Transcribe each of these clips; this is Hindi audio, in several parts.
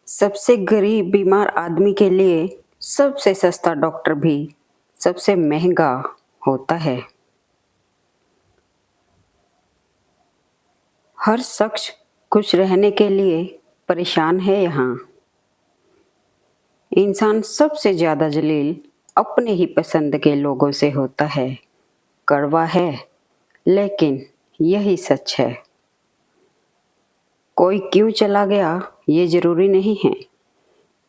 सबसे गरीब बीमार आदमी के लिए सबसे सस्ता डॉक्टर भी सबसे महंगा होता है। हर शख्स खुश रहने के लिए परेशान है यहाँ। इंसान सबसे ज़्यादा जलील अपने ही पसंद के लोगों से होता है। कड़वा है, लेकिन यही सच है। कोई क्यों चला गया ये ज़रूरी नहीं है,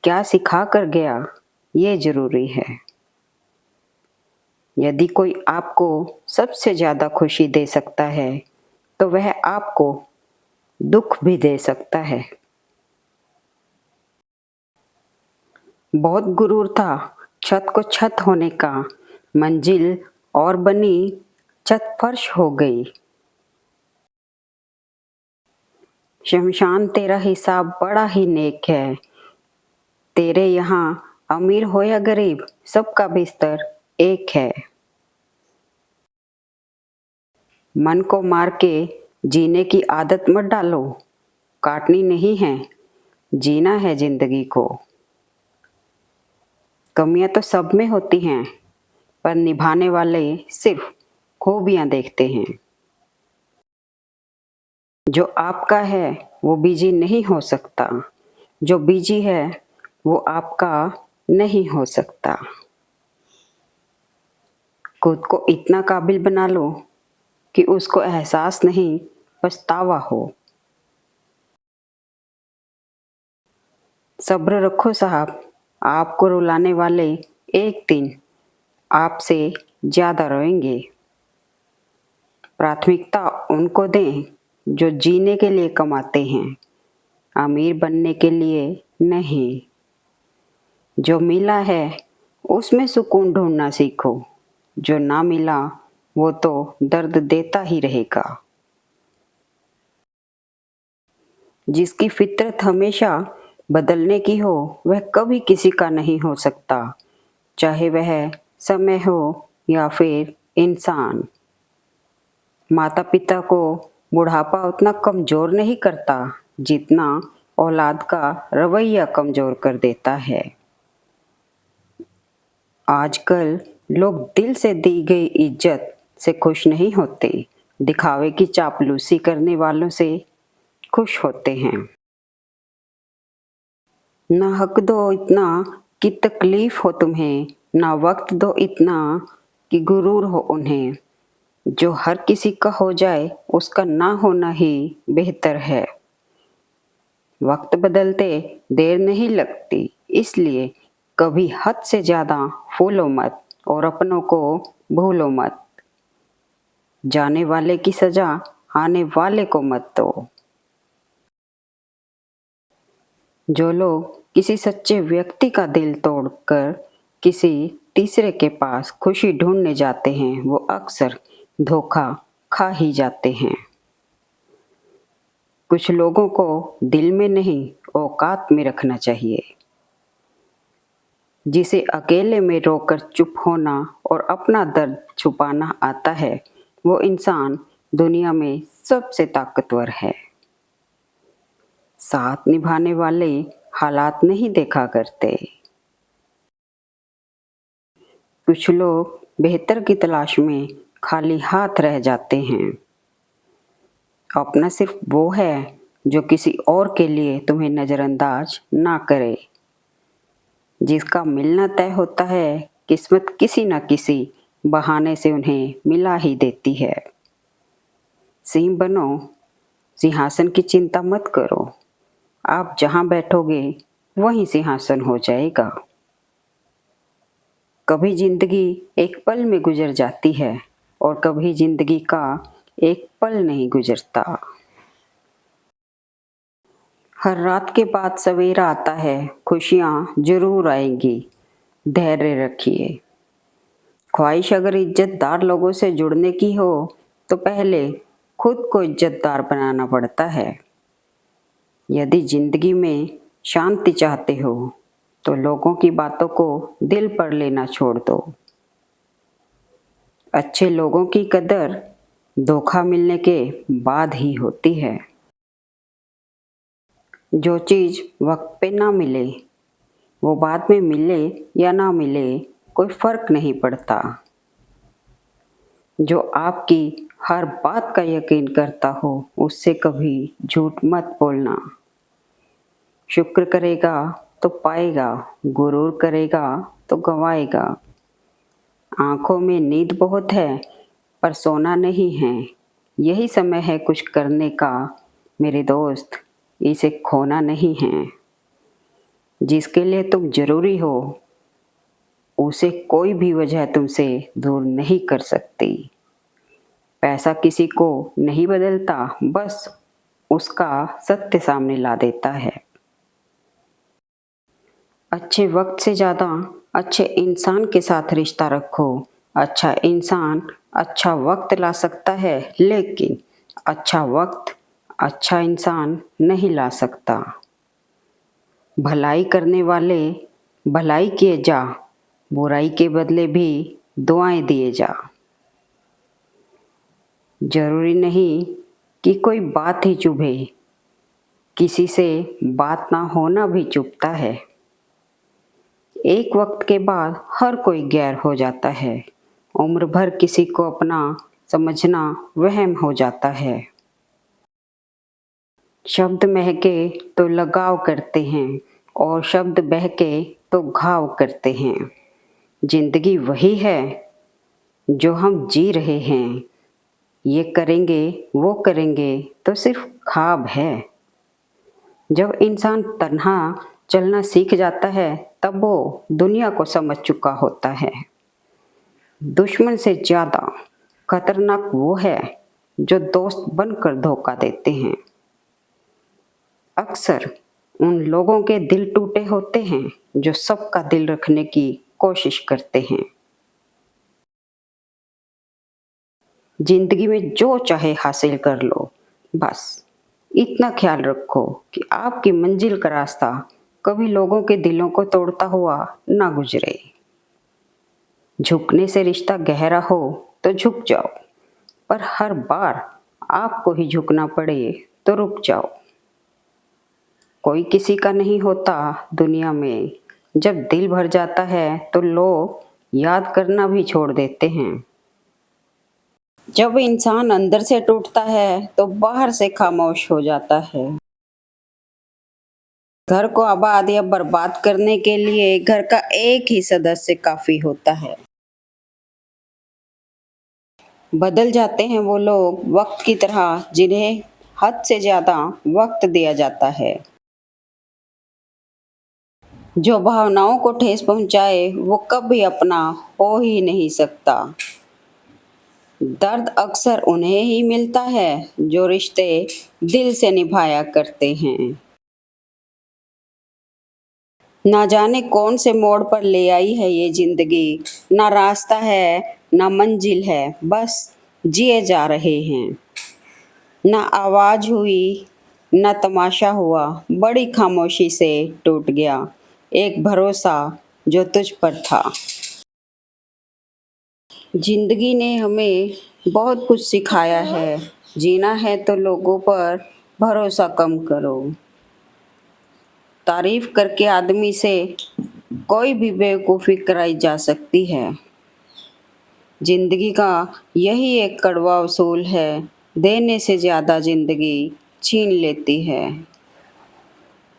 क्या सिखा कर गया ये ज़रूरी है। यदि कोई आपको सबसे ज़्यादा खुशी दे सकता है, तो वह आपको दुख भी दे सकता है। बहुत गुरूर था छत को छत होने का, मंजिल और बनी छत फर्श हो गई। शमशान तेरा हिसाब बड़ा ही नेक है। तेरे यहाँ अमीर हो या गरीब, सबका बिस्तर एक है। मन को मार के जीने की आदत मत डालो। काटनी नहीं है, जीना है जिंदगी को। कमियां तो सब में होती हैं, पर निभाने वाले सिर्फ खूबियां देखते हैं। जो आपका है वो बीजी नहीं हो सकता, जो बीजी है वो आपका नहीं हो सकता। खुद को इतना काबिल बना लो कि उसको एहसास नहीं, पछतावा हो। सब्र रखो साहब, आपको रुलाने वाले एक दिन आपसे ज़्यादा रोएंगे। प्राथमिकता उनको दें जो जीने के लिए कमाते हैं, अमीर बनने के लिए नहीं। जो मिला है उसमें सुकून ढूंढना सीखो, जो ना मिला वो तो दर्द देता ही रहेगा। जिसकी फितरत हमेशा बदलने की हो, वह कभी किसी का नहीं हो सकता, चाहे वह समय हो या फिर इंसान। माता पिता को बुढ़ापा उतना कमज़ोर नहीं करता जितना औलाद का रवैया कमज़ोर कर देता है। आजकल लोग दिल से दी गई इज्जत से खुश नहीं होते, दिखावे की चापलूसी करने वालों से खुश होते हैं। ना हक दो इतना कि तकलीफ हो तुम्हें, ना वक्त दो इतना कि गुरूर हो उन्हें। जो हर किसी का हो जाए उसका ना होना ही बेहतर है। वक्त बदलते देर नहीं लगती, इसलिए कभी हद से ज़्यादा फूलो मत और अपनों को भूलो मत। जाने वाले की सजा आने वाले को मत दो। जो लोग किसी सच्चे व्यक्ति का दिल तोड़कर किसी तीसरे के पास खुशी ढूंढने जाते हैं, वो अक्सर धोखा खा ही जाते हैं। कुछ लोगों को दिल में नहीं औकात में रखना चाहिए। जिसे अकेले में रोकर चुप होना और अपना दर्द छुपाना आता है, वो इंसान दुनिया में सबसे ताकतवर है। साथ निभाने वाले हालात नहीं देखा करते। कुछ लोग बेहतर की तलाश में खाली हाथ रह जाते हैं। अपना सिर्फ वो है जो किसी और के लिए तुम्हें नज़रअंदाज ना करे। जिसका मिलना तय होता है, किस्मत किसी न किसी बहाने से उन्हें मिला ही देती है। सिंह बनो, सिंहासन की चिंता मत करो। आप जहाँ बैठोगे वहीं सिंहासन हो जाएगा। कभी जिंदगी एक पल में गुजर जाती है और कभी जिंदगी का एक पल नहीं गुजरता। हर रात के बाद सवेरा आता है, खुशियाँ जरूर आएंगी, धैर्य रखिए। ख्वाहिश अगर इज्जतदार लोगों से जुड़ने की हो, तो पहले खुद को इज्जतदार बनाना पड़ता है। यदि जिंदगी में शांति चाहते हो, तो लोगों की बातों को दिल पर लेना छोड़ दो। अच्छे लोगों की कदर धोखा मिलने के बाद ही होती है। जो चीज़ वक्त पे ना मिले वो बाद में मिले या ना मिले कोई फर्क नहीं पड़ता। जो आपकी हर बात का यकीन करता हो उससे कभी झूठ मत बोलना। शुक्र करेगा तो पाएगा, गुरूर करेगा तो गंवाएगा। आंखों में नींद बहुत है पर सोना नहीं है। यही समय है कुछ करने का मेरे दोस्त, इसे खोना नहीं है। जिसके लिए तुम जरूरी हो उसे कोई भी वजह तुमसे दूर नहीं कर सकती। पैसा किसी को नहीं बदलता, बस उसका सत्य सामने ला देता है। अच्छे वक्त से ज़्यादा अच्छे इंसान के साथ रिश्ता रखो। अच्छा इंसान अच्छा वक्त ला सकता है लेकिन अच्छा वक्त अच्छा इंसान नहीं ला सकता। भलाई करने वाले भलाई किए जा, बुराई के बदले भी दुआएं दिए जा। जरूरी नहीं कि कोई बात ही चुभे, किसी से बात ना होना भी चुभता है। एक वक्त के बाद हर कोई गैर हो जाता है। उम्र भर किसी को अपना समझना वहम हो जाता है। शब्द महके तो लगाव करते हैं और शब्द बहके तो घाव करते हैं। जिंदगी वही है जो हम जी रहे हैं। ये करेंगे वो करेंगे तो सिर्फ ख्वाब है। जब इंसान तन्हा चलना सीख जाता है तब वो दुनिया को समझ चुका होता है। दुश्मन से ज़्यादा खतरनाक वो है जो दोस्त बनकर धोखा देते हैं। अक्सर उन लोगों के दिल टूटे होते हैं जो सबका दिल रखने की कोशिश करते हैं। जिंदगी में जो चाहे हासिल कर लो, बस इतना ख्याल रखो कि आपकी मंजिल का रास्ता कभी लोगों के दिलों को तोड़ता हुआ ना गुजरे। झुकने से रिश्ता गहरा हो तो झुक जाओ, पर हर बार आपको ही झुकना पड़े तो रुक जाओ। कोई किसी का नहीं होता दुनिया में। जब दिल भर जाता है तो लोग याद करना भी छोड़ देते हैं। जब इंसान अंदर से टूटता है तो बाहर से खामोश हो जाता है। घर को आबाद या बर्बाद करने के लिए घर का एक ही सदस्य काफी होता है। बदल जाते हैं वो लोग वक्त की तरह जिन्हें हद से ज्यादा वक्त दिया जाता है। जो भावनाओं को ठेस पहुंचाए वो कभी अपना हो ही नहीं सकता। दर्द अक्सर उन्हें ही मिलता है जो रिश्ते दिल से निभाया करते हैं। ना जाने कौन से मोड़ पर ले आई है ये जिंदगी। ना रास्ता है ना मंजिल है, बस जिए जा रहे हैं। ना आवाज हुई ना तमाशा हुआ, बड़ी खामोशी से टूट गया एक भरोसा जो तुझ पर था। जिंदगी ने हमें बहुत कुछ सिखाया है। जीना है तो लोगों पर भरोसा कम करो। तारीफ करके आदमी से कोई भी बेवकूफ़ी कराई जा सकती है। जिंदगी का यही एक कड़वा उसूल है, देने से ज़्यादा जिंदगी छीन लेती है।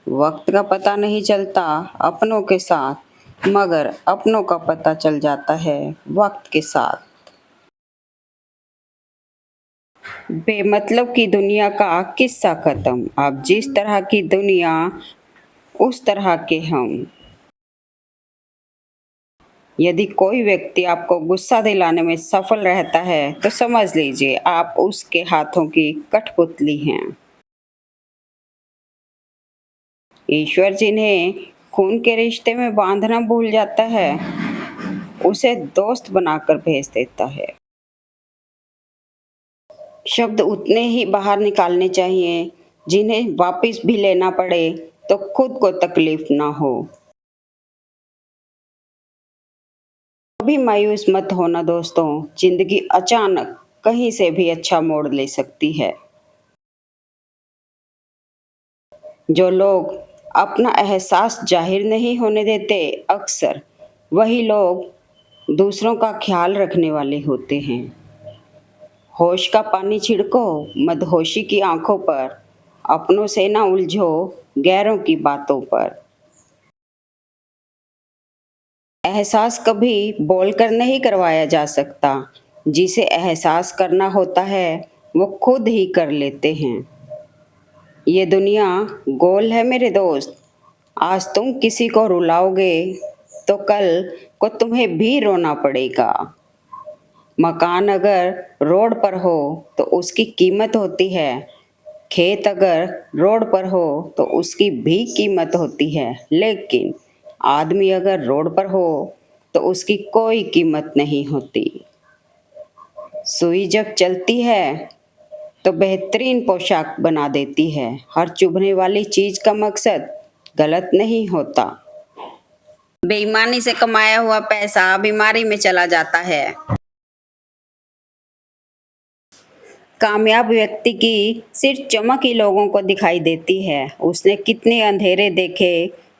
वक्त का पता नहीं चलता अपनों के साथ, मगर अपनों का पता चल जाता है वक्त के साथ। बेमतलब की दुनिया का किस्सा खत्म। अब जिस तरह की दुनिया उस तरह के हम। यदि कोई व्यक्ति आपको गुस्सा दिलाने में सफल रहता है तो समझ लीजिए आप उसके हाथों की कठपुतली हैं। ईश्वर जिन्हें खून के रिश्ते में बांधना भूल जाता है उसे दोस्त बनाकर भेज देता है। शब्द उतने ही बाहर निकालने चाहिए जिन्हें वापस भी लेना पड़े तो खुद को तकलीफ ना हो। कभी मायूस मत होना दोस्तों, जिंदगी अचानक कहीं से भी अच्छा मोड़ ले सकती है। जो लोग अपना एहसास जाहिर नहीं होने देते, अक्सर वही लोग दूसरों का ख्याल रखने वाले होते हैं। होश का पानी छिड़को मदहोशी की आंखों पर, अपनों से ना उलझो गैरों की बातों पर। एहसास कभी बोलकर नहीं करवाया जा सकता, जिसे एहसास करना होता है वो खुद ही कर लेते हैं। ये दुनिया गोल है मेरे दोस्त, आज तुम किसी को रुलाओगे तो कल को तुम्हें भी रोना पड़ेगा। मकान अगर रोड पर हो तो उसकी कीमत होती है, खेत अगर रोड पर हो तो उसकी भी कीमत होती है, लेकिन आदमी अगर रोड पर हो तो उसकी कोई कीमत नहीं होती। सुई जब चलती है तो बेहतरीन पोशाक बना देती है। हर चुभने वाली चीज का मकसद गलत नहीं होता। बेईमानी से कमाया हुआ पैसा बीमारी में चला जाता है। कामयाब व्यक्ति की सिर्फ चमक ही लोगों को दिखाई देती है। उसने कितने अंधेरे देखे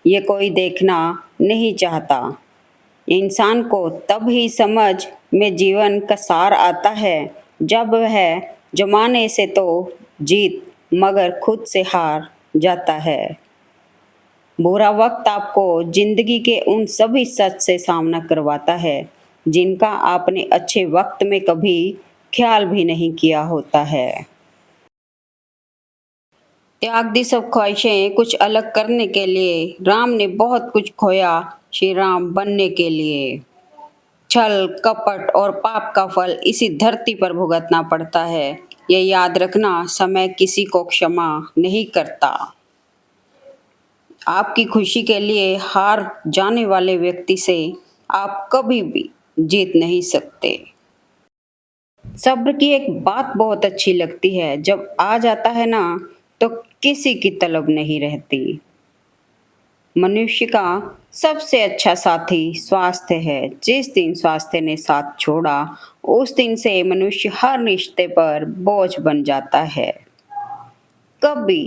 ये कोई देखना नहीं चाहता। इंसान को तब ही समझ में जीवन का सार आता है जब वह जमाने से तो जीत मगर खुद से हार जाता है। बुरा वक्त आपको जिंदगी के उन सभी सच से सामना करवाता है जिनका आपने अच्छे वक्त में कभी ख्याल भी नहीं किया होता है। त्याग दी सब ख्वाहिशें कुछ अलग करने के लिए, राम ने बहुत कुछ खोया श्री राम बनने के लिए। छल कपट और पाप का फल इसी धरती पर भुगतना पड़ता है। ये याद रखना, समय किसी को क्षमा नहीं करता। आपकी खुशी के लिए हार जाने वाले व्यक्ति से आप कभी भी जीत नहीं सकते। सब्र की एक बात बहुत अच्छी लगती है, जब आ जाता है ना तो किसी की तलब नहीं रहती। मनुष्य का सबसे अच्छा साथी स्वास्थ्य है। जिस दिन स्वास्थ्य ने साथ छोड़ा उस दिन से मनुष्य हर रिश्ते पर बोझ बन जाता है। कभी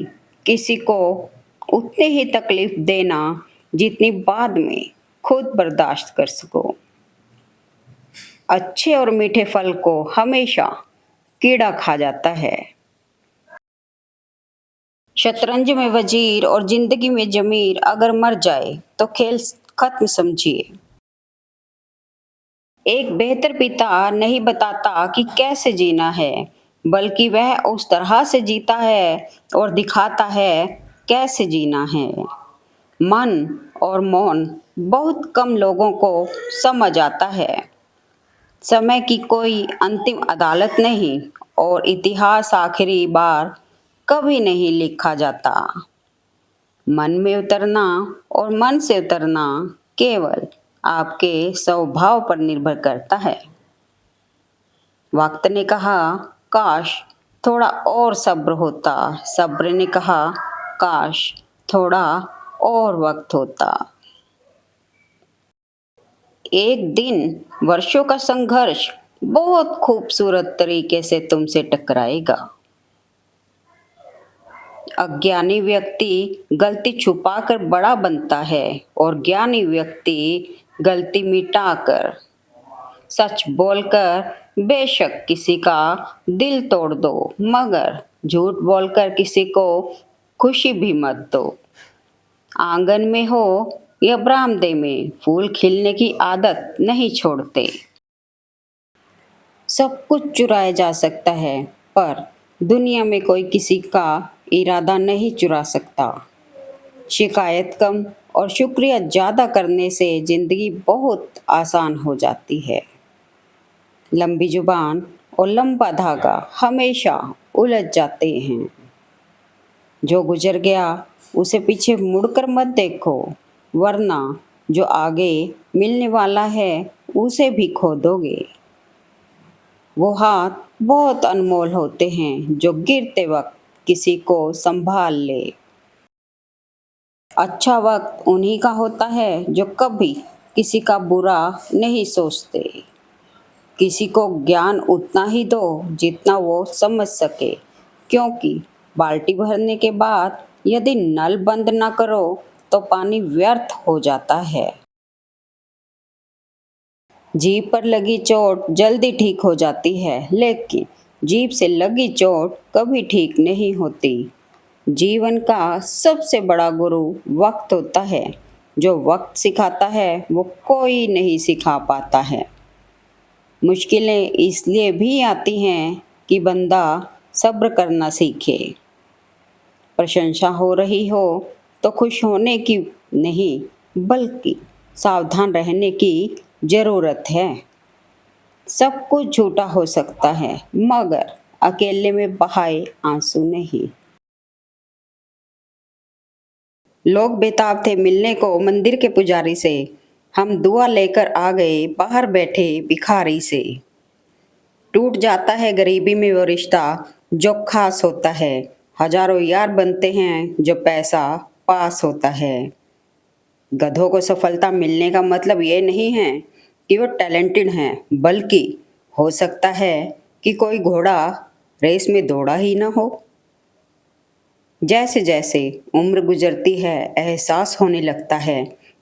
किसी को उतनी ही तकलीफ देना जितनी बाद में खुद बर्दाश्त कर सको। अच्छे और मीठे फल को हमेशा कीड़ा खा जाता है। शतरंज में वजीर और जिंदगी में जमीर अगर मर जाए तो खेल खत्म समझिए। एक बेहतर पिता नहीं बताता कि कैसे जीना है, बल्कि वह उस तरह से जीता है और दिखाता है कैसे जीना है। मन और मौन बहुत कम लोगों को समझ आता है। समय की कोई अंतिम अदालत नहीं और इतिहास आखिरी बार कभी नहीं लिखा जाता। मन में उतरना और मन से उतरना केवल आपके स्वभाव पर निर्भर करता है। वक्त ने कहा काश थोड़ा और सब्र होता, सब्र ने कहा काश थोड़ा और वक्त होता। एक दिन वर्षों का संघर्ष बहुत खूबसूरत तरीके से तुमसे टकराएगा। अज्ञानी व्यक्ति गलती छुपाकर बड़ा बनता है और ज्ञानी व्यक्ति गलती मिटाकर, सच बोलकर बेशक किसी का दिल तोड़ दो, मगर झूठ बोलकर किसी को खुशी भी मत दो। आंगन में हो या बरामदे में, फूल खिलने की आदत नहीं छोड़ते। सब कुछ चुराया जा सकता है, पर दुनिया में कोई किसी का इरादा नहीं चुरा सकता। शिकायत कम और शुक्रिया ज़्यादा करने से ज़िंदगी बहुत आसान हो जाती है। लंबी जुबान और लंबा धागा हमेशा उलझ जाते हैं। जो गुजर गया उसे पीछे मुड़कर मत देखो, वरना जो आगे मिलने वाला है उसे भी खो दोगे। वो हाथ बहुत अनमोल होते हैं जो गिरते वक्त किसी को संभाल ले। अच्छा वक्त उन्हीं का होता है जो कभी किसी का बुरा नहीं सोचते। किसी को ज्ञान उतना ही दो जितना वो समझ सके, क्योंकि बाल्टी भरने के बाद यदि नल बंद न करो तो पानी व्यर्थ हो जाता है। जीभ पर लगी चोट जल्दी ठीक हो जाती है, लेकिन जीभ से लगी चोट कभी ठीक नहीं होती। जीवन का सबसे बड़ा गुरु वक्त होता है। जो वक्त सिखाता है वो कोई नहीं सिखा पाता है। मुश्किलें इसलिए भी आती हैं कि बंदा सब्र करना सीखे। प्रशंसा हो रही हो तो खुश होने की नहीं, बल्कि सावधान रहने की ज़रूरत है। सब कुछ झूठा हो सकता है, मगर अकेले में बहाए आंसू नहीं। लोग बेताब थे मिलने को मंदिर के पुजारी से। हम दुआ लेकर आ गए बाहर बैठे भिखारी से। टूट जाता है गरीबी में वो रिश्ता जो खास होता है। हजारों यार बनते हैं जो पैसा पास होता है। गधों को सफलता मिलने का मतलब ये नहीं है कि वो टैलेंटेड हैं, बल्कि हो सकता है कि कोई घोड़ा रेस में दौड़ा ही ना हो। जैसे जैसे उम्र गुजरती है एहसास होने लगता है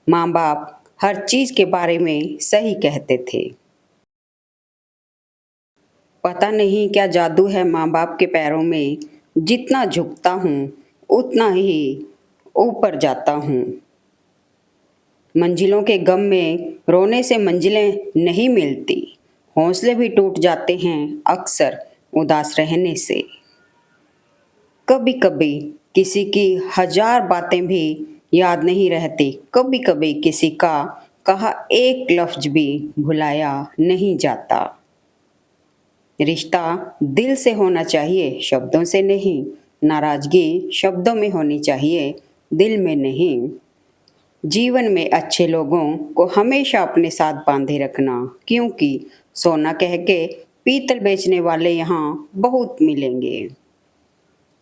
माँ बाप हर चीज़ के बारे में सही कहते थे। पता नहीं क्या जादू है माँ बाप के पैरों में। जितना झुकता हूँ उतना ही ऊपर जाता हूँ। मंजिलों के गम में रोने से मंजिलें नहीं मिलती। हौसले भी टूट जाते हैं अक्सर उदास रहने से। कभी कभी किसी की हजार बातें भी याद नहीं रहती। कभी कभी किसी का कहा एक लफ्ज भी भुलाया नहीं जाता। रिश्ता दिल से होना चाहिए, शब्दों से नहीं। नाराजगी शब्दों में होनी चाहिए, दिल में नहीं। जीवन में अच्छे लोगों को हमेशा अपने साथ बांधे रखना, क्योंकि सोना कह के पीतल बेचने वाले यहाँ बहुत मिलेंगे।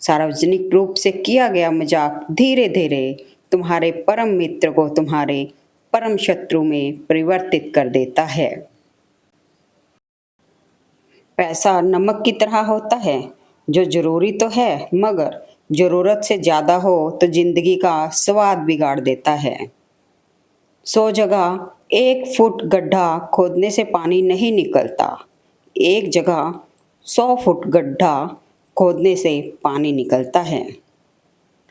सार्वजनिक रूप से किया गया मजाक धीरे धीरे तुम्हारे परम मित्र को तुम्हारे परम शत्रु में परिवर्तित कर देता है। पैसा नमक की तरह होता है, जो जरूरी तो है, मगर जरूरत से ज्यादा हो तो जिंदगी का स्वाद बिगाड़ देता है। 100 जगह 1 फुट गड्ढा खोदने से पानी नहीं निकलता। एक जगह 100 फुट गड्ढा खोदने से पानी निकलता है।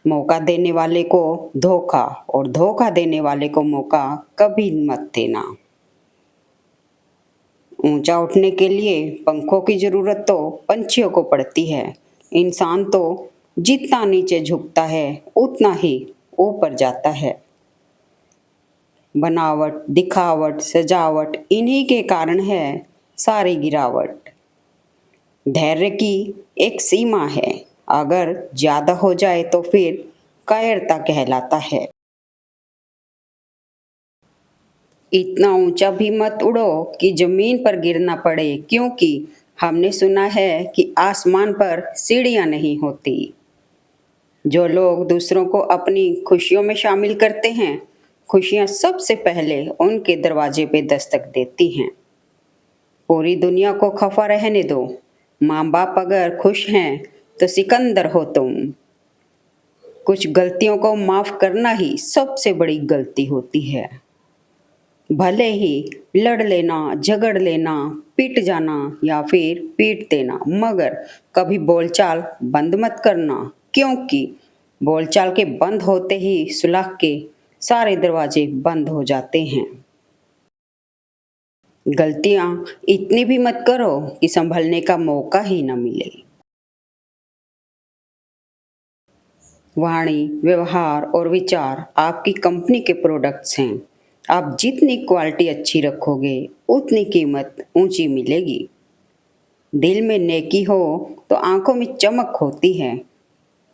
मौका देने वाले को धोखा और धोखा देने वाले को मौका कभी मत देना। ऊंचा उठने के लिए पंखों की जरूरत तो पंछियों को पड़ती है। इंसान तो जितना नीचे झुकता है उतना ही ऊपर जाता है। बनावट, दिखावट, सजावट, इन्हीं के कारण है सारी गिरावट। धैर्य की एक सीमा है, अगर ज्यादा हो जाए तो फिर कायरता कहलाता है। इतना ऊंचा भी मत उड़ो कि जमीन पर गिरना पड़े, क्योंकि हमने सुना है कि आसमान पर सीढ़ियां नहीं होती। जो लोग दूसरों को अपनी खुशियों में शामिल करते हैं, खुशियां सबसे पहले उनके दरवाजे पे दस्तक देती हैं। पूरी दुनिया को खफा रहने दो, माँ बाप अगर खुश हैं तो सिकंदर हो तुम। कुछ गलतियों को माफ करना ही सबसे बड़ी गलती होती है। भले ही लड़ लेना, झगड़ लेना, पिट जाना या फिर पीट देना, मगर कभी बोलचाल बंद मत करना, क्योंकि बोलचाल के बंद होते ही सुलह के सारे दरवाजे बंद हो जाते हैं। गलतियां इतनी भी मत करो कि संभलने का मौका ही न मिले। वाणी, व्यवहार और विचार आपकी कंपनी के प्रोडक्ट्स हैं। आप जितनी क्वालिटी अच्छी रखोगे उतनी कीमत ऊंची मिलेगी। दिल में नेकी हो तो आंखों में चमक होती है।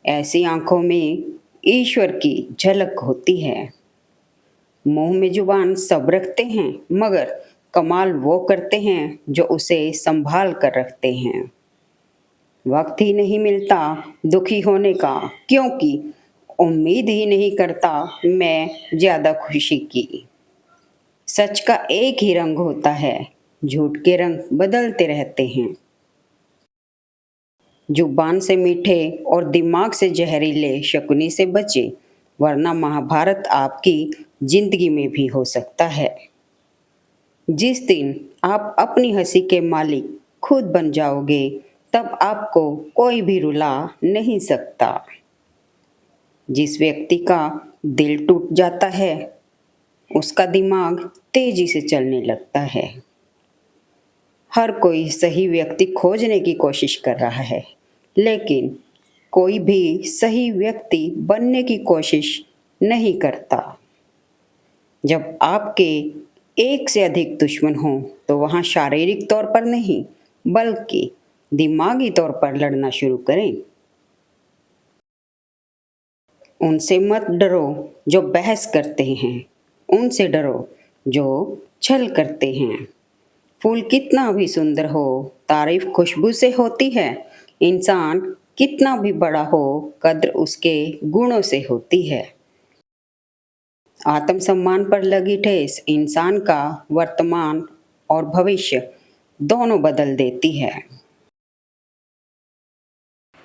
ऐसी आंखों में ईश्वर की झलक होती है। मुंह में जुबान सब रखते हैं, मगर कमाल वो करते हैं जो उसे संभाल कर रखते हैं। वक्त ही नहीं मिलता दुखी होने का, क्योंकि उम्मीद ही नहीं करता मैं ज्यादा खुशी की। सच का एक ही रंग होता है, झूठ के रंग बदलते रहते हैं। जुबान से मीठे और दिमाग से जहरीले शकुनी से बचे, वरना महाभारत आपकी जिंदगी में भी हो सकता है। जिस दिन आप अपनी हंसी के मालिक खुद बन जाओगे, तब आपको कोई भी रुला नहीं सकता। जिस व्यक्ति का दिल टूट जाता है, उसका दिमाग तेजी से चलने लगता है। हर कोई सही व्यक्ति खोजने की कोशिश कर रहा है, लेकिन कोई भी सही व्यक्ति बनने की कोशिश नहीं करता। जब आपके एक से अधिक दुश्मन हों, तो वहाँ शारीरिक तौर पर नहीं, बल्कि दिमागी तौर पर लड़ना शुरू करें। उनसे मत डरो जो बहस करते हैं, उनसे डरो जो छल करते हैं। फूल कितना भी सुंदर हो, तारीफ खुशबू से होती है। इंसान कितना भी बड़ा हो, कद्र उसके गुणों से होती है। आत्मसम्मान पर लगी ठेस इंसान का वर्तमान और भविष्य दोनों बदल देती है।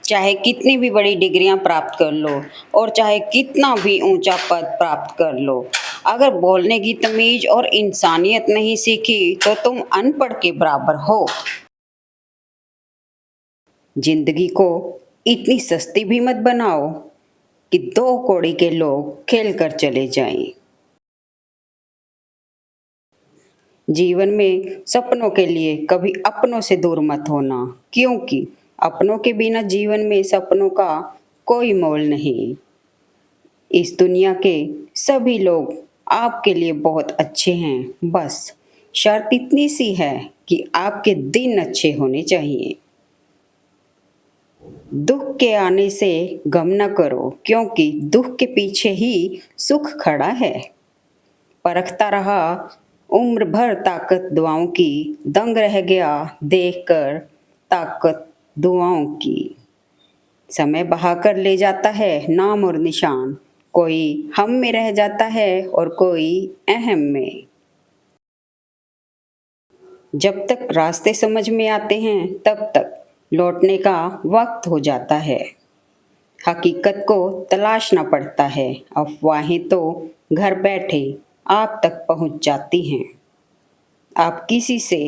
चाहे कितनी भी बड़ी डिग्रियां प्राप्त कर लो और चाहे कितना भी ऊंचा पद प्राप्त कर लो, अगर बोलने की तमीज और इंसानियत नहीं सीखी तो तुम अनपढ़ के बराबर हो। जिंदगी को इतनी सस्ती भी मत बनाओ कि दो कौड़ी के लोग खेल कर चले जाएं। जीवन में सपनों के लिए कभी अपनों से दूर मत होना, क्योंकि अपनों के बिना जीवन में सपनों का कोई मोल नहीं। इस दुनिया के सभी लोग आपके लिए बहुत अच्छे हैं, बस शर्त इतनी सी है कि आपके दिन अच्छे होने चाहिए। दुख के आने से गम न करो, क्योंकि दुख के पीछे ही सुख खड़ा है। परखता रहा उम्र भर ताकत दुआओं की, दंग रह गया देखकर ताकत दुआओं की। समय बहाकर ले जाता है नाम और निशान, कोई हम में रह जाता है और कोई अहम में। जब तक रास्ते समझ में आते हैं, तब तक लौटने का वक्त हो जाता है। हकीकत को तलाशना पड़ता है, अफवाहें तो घर बैठे आप तक पहुंच जाती हैं। आप किसी से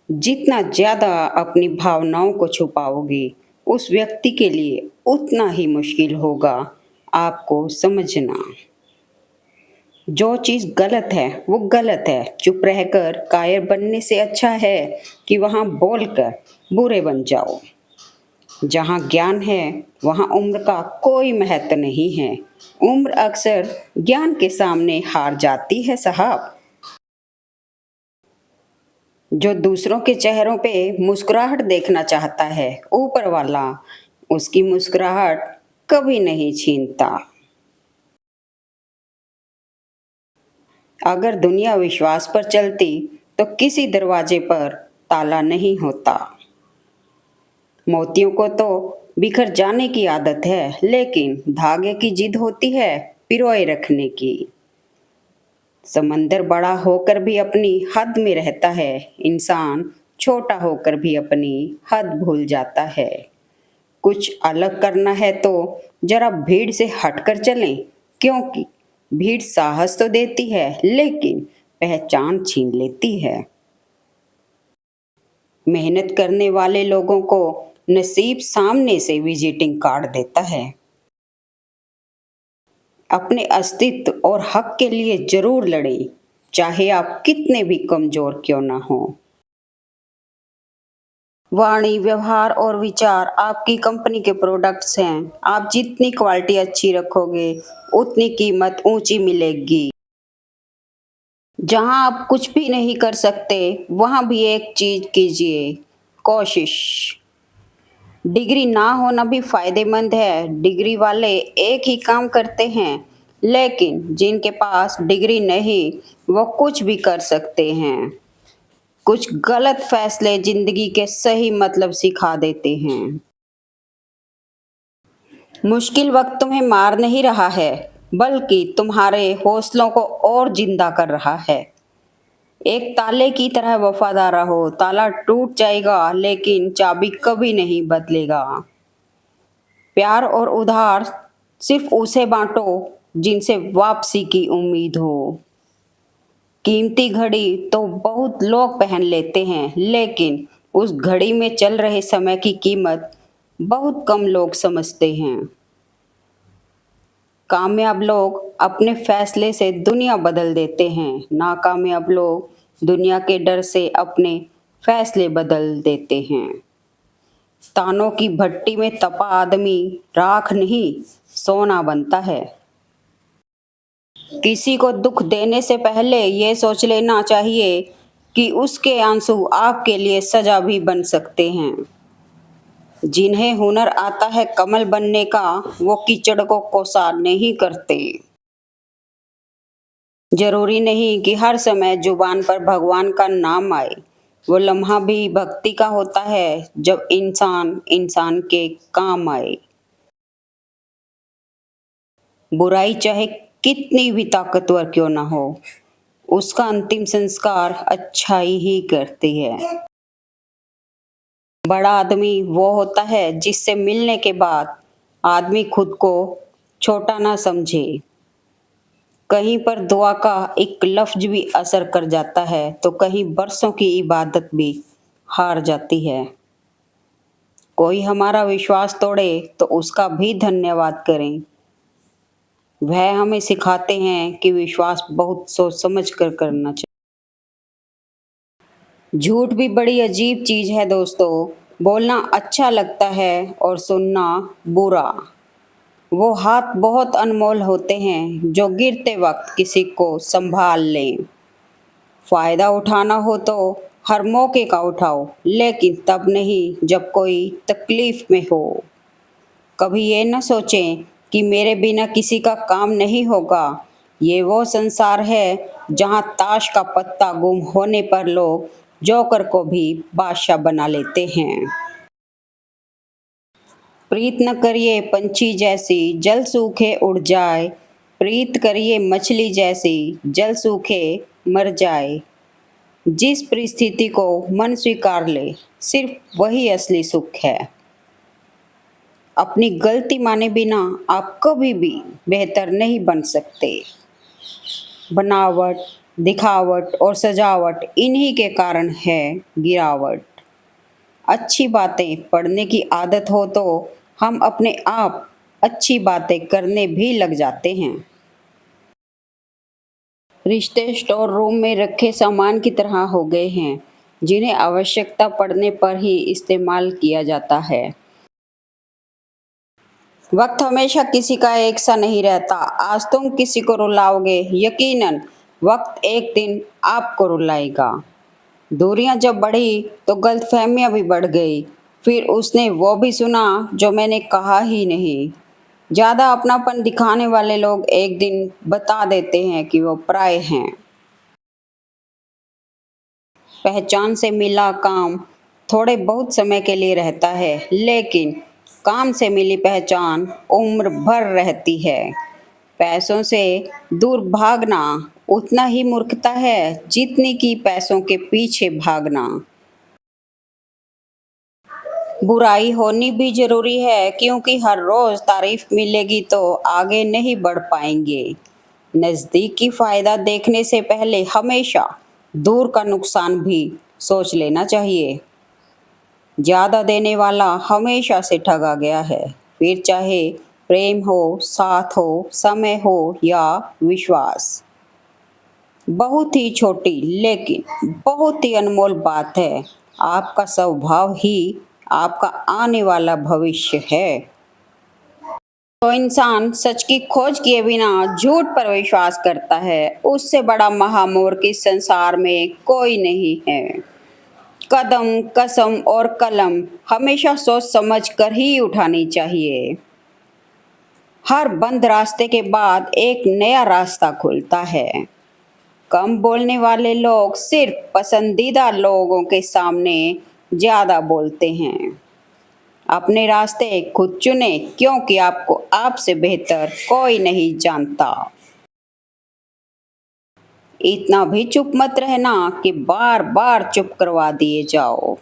जितना ज़्यादा अपनी भावनाओं को छुपाओगे, उस व्यक्ति के लिए उतना ही मुश्किल होगा आपको समझना। जो चीज़ गलत है वो गलत है, चुप रहकर कायर बनने से अच्छा है कि वहाँ बोलकर बुरे बन जाओ। जहाँ ज्ञान है वहाँ उम्र का कोई महत्व नहीं है। उम्र अक्सर ज्ञान के सामने हार जाती है साहब। जो दूसरों के चेहरों पे मुस्कुराहट देखना चाहता है, ऊपर वाला उसकी मुस्कुराहट कभी नहीं छीनता। अगर दुनिया विश्वास पर चलती तो किसी दरवाजे पर ताला नहीं होता। मोतियों को तो बिखर जाने की आदत है, लेकिन धागे की जिद होती है पिरोए रखने की। समंदर बड़ा होकर भी अपनी हद में रहता है, इंसान छोटा होकर भी अपनी हद भूल जाता है। कुछ अलग करना है तो जरा भीड़ से हटकर चलें, क्योंकि भीड़ साहस तो देती है लेकिन पहचान छीन लेती है। मेहनत करने वाले लोगों को नसीब सामने से विजिटिंग कार्ड देता है। अपने अस्तित्व और हक के लिए जरूर लड़ें, चाहे आप कितने भी कमजोर क्यों ना हो। वाणी, व्यवहार और विचार आपकी कंपनी के प्रोडक्ट्स हैं। आप जितनी क्वालिटी अच्छी रखोगे, उतनी कीमत ऊंची मिलेगी। जहां आप कुछ भी नहीं कर सकते, वहां भी एक चीज कीजिए, कोशिश। डिग्री ना होना भी फायदेमंद है। डिग्री वाले एक ही काम करते हैं, लेकिन जिनके पास डिग्री नहीं, वो कुछ भी कर सकते हैं। कुछ गलत फैसले जिंदगी के सही मतलब सिखा देते हैं। मुश्किल वक्त तुम्हें मार नहीं रहा है, बल्कि तुम्हारे हौसलों को और जिंदा कर रहा है। एक ताले की तरह वफादार रहो। ताला टूट जाएगा, लेकिन चाबी कभी नहीं बदलेगा। प्यार और उधार सिर्फ उसे बांटो जिनसे वापसी की उम्मीद हो। कीमती घड़ी तो बहुत लोग पहन लेते हैं, लेकिन उस घड़ी में चल रहे समय की कीमत बहुत कम लोग समझते हैं। कामयाब लोग अपने फैसले से दुनिया बदल देते हैं, नाकामयाब लोग दुनिया के डर से अपने फैसले बदल देते हैं। तानों की भट्टी में तपा आदमी राख नहीं, सोना बनता है। किसी को दुख देने से पहले ये सोच लेना चाहिए कि उसके आंसू आपके लिए सजा भी बन सकते हैं। जिन्हें हुनर आता है कमल बनने का, वो कीचड़ को कोसा नहीं करते। जरूरी नहीं कि हर समय जुबान पर भगवान का नाम आए। वो लम्हा भी भक्ति का होता है जब इंसान इंसान के काम आए। बुराई चाहे कितनी भी ताकतवर क्यों ना हो, उसका अंतिम संस्कार अच्छाई ही करती है। बड़ा आदमी वो होता है जिससे मिलने के बाद आदमी खुद को छोटा ना समझे। कहीं पर दुआ का एक लफ्ज भी असर कर जाता है तो कहीं बरसों की इबादत भी हार जाती है। कोई हमारा विश्वास तोड़े तो उसका भी धन्यवाद करें। वह हमें सिखाते हैं कि विश्वास बहुत सोच समझ कर करना चाहिए। झूठ भी बड़ी अजीब चीज है दोस्तों। बोलना अच्छा लगता है और सुनना बुरा। वो हाथ बहुत अनमोल होते हैं जो गिरते वक्त किसी को संभाल लें। फायदा उठाना हो तो हर मौके का उठाओ, लेकिन तब नहीं जब कोई तकलीफ में हो। कभी ये न सोचें कि मेरे बिना किसी का काम नहीं होगा। ये वो संसार है जहाँ ताश का पत्ता गुम होने पर लोग जोकर को भी बादशाह बना लेते हैं। प्रीत न करिए पंछी जैसी जल सूखे उड़ जाए, प्रीत करिए मछली जैसी जल सूखे मर जाए। जिस परिस्थिति को मन स्वीकार ले, सिर्फ वही असली सुख है। अपनी गलती माने बिना आप कभी भी बेहतर नहीं बन सकते। बनावट, दिखावट और सजावट इन्हीं के कारण है गिरावट। अच्छी बातें पढ़ने की आदत हो तो हम अपने आप अच्छी बातें करने भी लग जाते हैं। रिश्ते स्टोर रूम में रखे सामान की तरह हो गए हैं, जिन्हें आवश्यकता पड़ने पर ही इस्तेमाल किया जाता है। वक्त हमेशा किसी का एक सा नहीं रहता। आज तुम किसी को रुलाओगे, यकीनन वक्त एक दिन आपको रुलाएगा। दूरियां जब बढ़ी तो गलतफहमियां भी बढ़ गई। फिर उसने वो भी सुना जो मैंने कहा ही नहीं। ज़्यादा अपनापन दिखाने वाले लोग एक दिन बता देते हैं कि वो पराये हैं। पहचान से मिला काम थोड़े बहुत समय के लिए रहता है, लेकिन काम से मिली पहचान उम्र भर रहती है। पैसों से दूर भागना उतना ही मूर्खता है जितनी कि पैसों के पीछे भागना। बुराई होनी भी जरूरी है, क्योंकि हर रोज तारीफ मिलेगी तो आगे नहीं बढ़ पाएंगे। नज़दीकी फायदा देखने से पहले हमेशा दूर का नुकसान भी सोच लेना चाहिए। ज़्यादा देने वाला हमेशा से ठगा गया है, फिर चाहे प्रेम हो, साथ हो, समय हो या विश्वास। बहुत ही छोटी लेकिन बहुत ही अनमोल बात है, आपका स्वभाव ही आपका आने वाला भविष्य है। जो इंसान सच की खोज किए बिना झूठ पर विश्वास करता है, उससे बड़ा महामूर्ख इस संसार में कोई नहीं है। कदम, कसम और कलम हमेशा सोच समझ कर ही उठानी चाहिए। हर बंद रास्ते के बाद एक नया रास्ता खुलता है। कम बोलने वाले लोग सिर्फ पसंदीदा लोगों के सामने ज्यादा बोलते हैं। अपने रास्ते खुद चुने, क्योंकि आपको आपसे बेहतर कोई नहीं जानता। इतना भी चुप मत रहना कि बार बार चुप करवा दिए जाओ।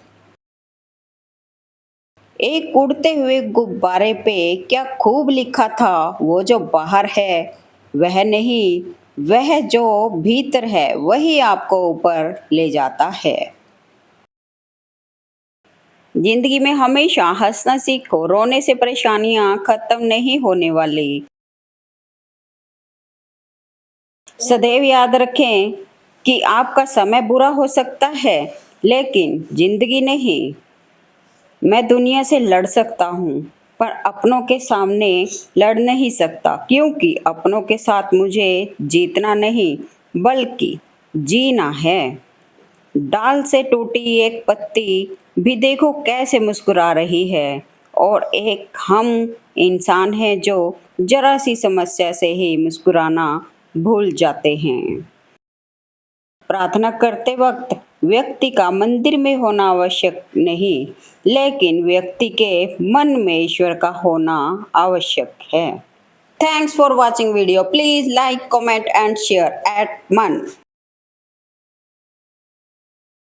एक उड़ते हुए गुब्बारे पे क्या खूब लिखा था, वो जो बाहर है वह नहीं, वह जो भीतर है वही आपको ऊपर ले जाता है। जिंदगी में हमेशा हंसना सीखो, रोने से परेशानियां खत्म नहीं होने वाली। सदैव याद रखें कि आपका समय बुरा हो सकता है, लेकिन जिंदगी नहीं। मैं दुनिया से लड़ सकता हूँ, पर अपनों के सामने लड़ नहीं सकता, क्योंकि अपनों के साथ मुझे जीतना नहीं बल्कि जीना है। डाल से टूटी एक पत्ती भी देखो कैसे मुस्कुरा रही है, और एक हम इंसान हैं जो जरा सी समस्या से ही मुस्कुराना भूल जाते हैं। प्रार्थना करते वक्त व्यक्ति का मंदिर में होना आवश्यक नहीं, लेकिन व्यक्ति के मन में ईश्वर का होना आवश्यक है। Thanks for watching video. Please like, comment and share eight मन।